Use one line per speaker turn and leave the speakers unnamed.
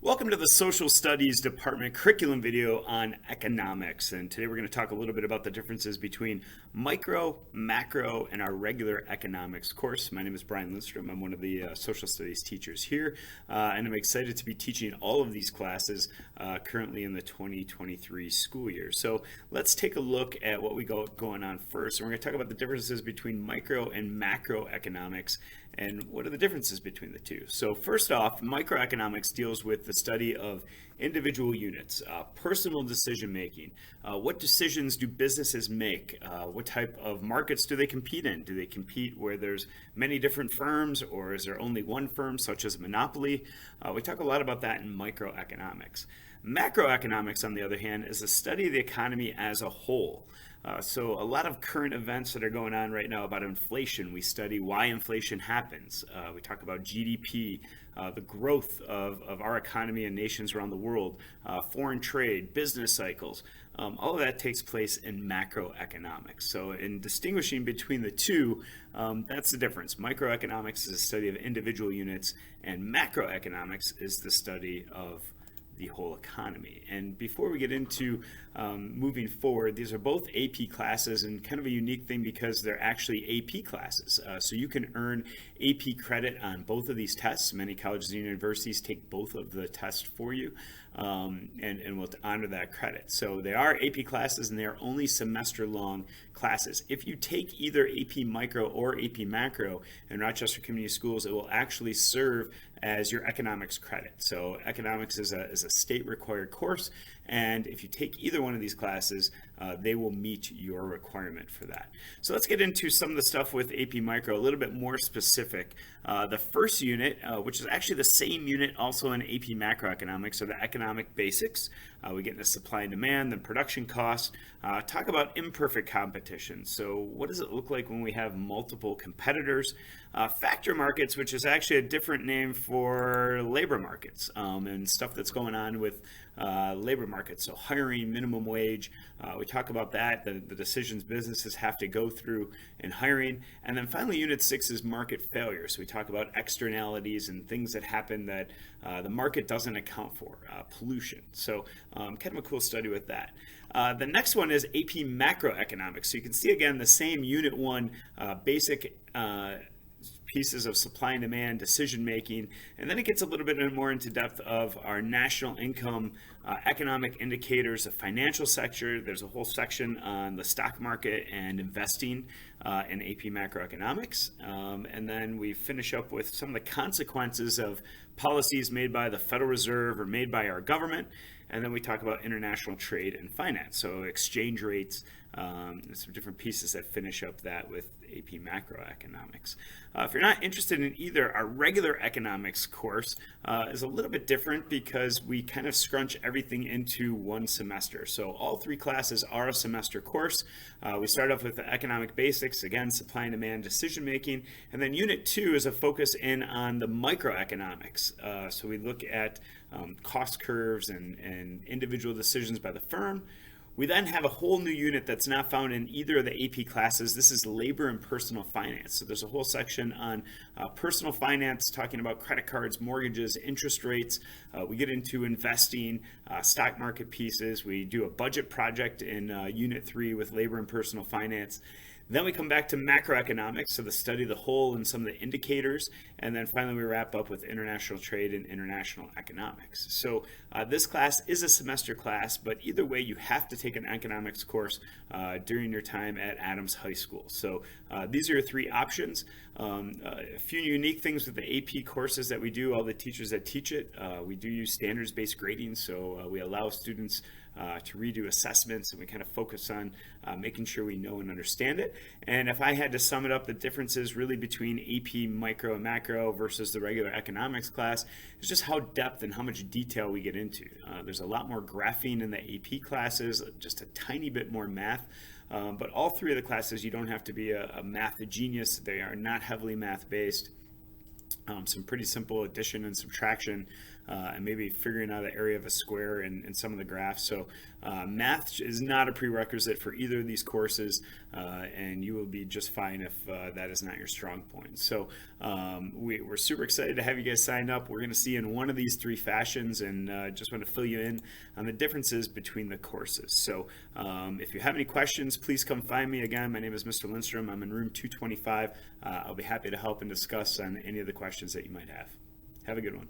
Welcome to the Social Studies Department curriculum video on economics. And today we're going to talk a little bit about the differences between micro, macro, and our regular economics course. My name is Brian Lindstrom. I'm one of the social studies teachers here, and I'm excited to be teaching all of these classes currently in the 2023 school year. So let's take a look at what we got going on first. And we're going to talk about the differences between micro and macro economics and what are the differences between the two. So first off, microeconomics deals with the study of individual units, personal decision making. What decisions do businesses make? What type of markets do they compete in? Do they compete where there's many different firms, or is there only one firm, such as a monopoly? We talk a lot about that in microeconomics. Macroeconomics, on the other hand, is a study of the economy as a whole. So a lot of current events that are going on right now about inflation. We study why inflation happens. We talk about GDP, the growth of our economy and nations around the world, foreign trade, business cycles. All of that takes place in macroeconomics. So in distinguishing between the two, that's the difference. Microeconomics is a study of individual units, and macroeconomics is the study of the whole economy. And before we get into moving forward, these are both AP classes, and kind of a unique thing because they're actually AP classes. So you can earn AP credit on both of these tests. Many colleges and universities take both of the tests for you, and will honor that credit. So they are AP classes, and they are only semester-long classes. If you take either AP Micro or AP Macro in Rochester Community Schools, it will actually serve as your economics credit. So economics is a state required course, and if you take either one of these classes, they will meet your requirement for that. So let's get into some of the stuff with AP Micro, a little bit more specific. The first unit, which is actually the same unit also in AP Macroeconomics, are the economic basics. We get into supply and demand, then production costs, talk about imperfect competition. So what does it look like when we have multiple competitors? Factor markets, which is actually a different name for labor markets, and stuff that's going on with labor markets. So hiring, minimum wage, we talk about that, the decisions businesses have to go through in hiring. And then finally, Unit 6 is market failure. So we talk about externalities and things that happen that the market doesn't account for, pollution. So kind of a cool study with that. The next one is AP Macroeconomics. So you can see again the same Unit 1 basic pieces of supply and demand, decision making, and then it gets a little bit more into depth of our national income, economic indicators, the financial sector. There's a whole section on the stock market and investing in AP Macroeconomics. And then we finish up with some of the consequences of policies made by the Federal Reserve or made by our government. And then we talk about international trade and finance, so exchange rates, and some different pieces that finish up that with AP Macroeconomics. If you're not interested in either, our regular economics course is a little bit different because we kind of scrunch everything into one semester. So all three classes are a semester course. We start off with the economic basics, again, supply and demand, decision making, and then Unit 2 is a focus in on the microeconomics. So we look at cost curves and individual decisions by the firm. We then have a whole new unit that's not found in either of the AP classes. This is labor and personal finance. So there's a whole section on personal finance, talking about credit cards, mortgages, interest rates. We get into investing, stock market pieces. We do a budget project in Unit 3 with labor and personal finance. Then we come back to macroeconomics, so the study of the whole and some of the indicators. And then finally, we wrap up with international trade and international economics. So this class is a semester class, but either way, you have to take an economics course during your time at Adams High School. So these are your three options. A few unique things with the AP courses that we do, all the teachers that teach it, we do use standards-based grading, so we allow students to redo assessments, and we kind of focus on making sure we know and understand it. And if I had to sum it up, the differences really between AP Micro and Macro versus the regular economics class is just how depth and how much detail we get into. There's a lot more graphing in the AP classes, just a tiny bit more math. But all three of the classes, you don't have to be a math genius. They are not heavily math based. Some pretty simple addition and subtraction, and maybe figuring out the area of a square in some of the graphs. So math is not a prerequisite for either of these courses, and you will be just fine if that is not your strong point. So we're super excited to have you guys sign up. We're going to see in one of these three fashions, and just want to fill you in on the differences between the courses. So if you have any questions, please come find me. Again, my name is Mr. Lindstrom. I'm in room 225. I'll be happy to help and discuss on any of the questions that you might have. Have a good one.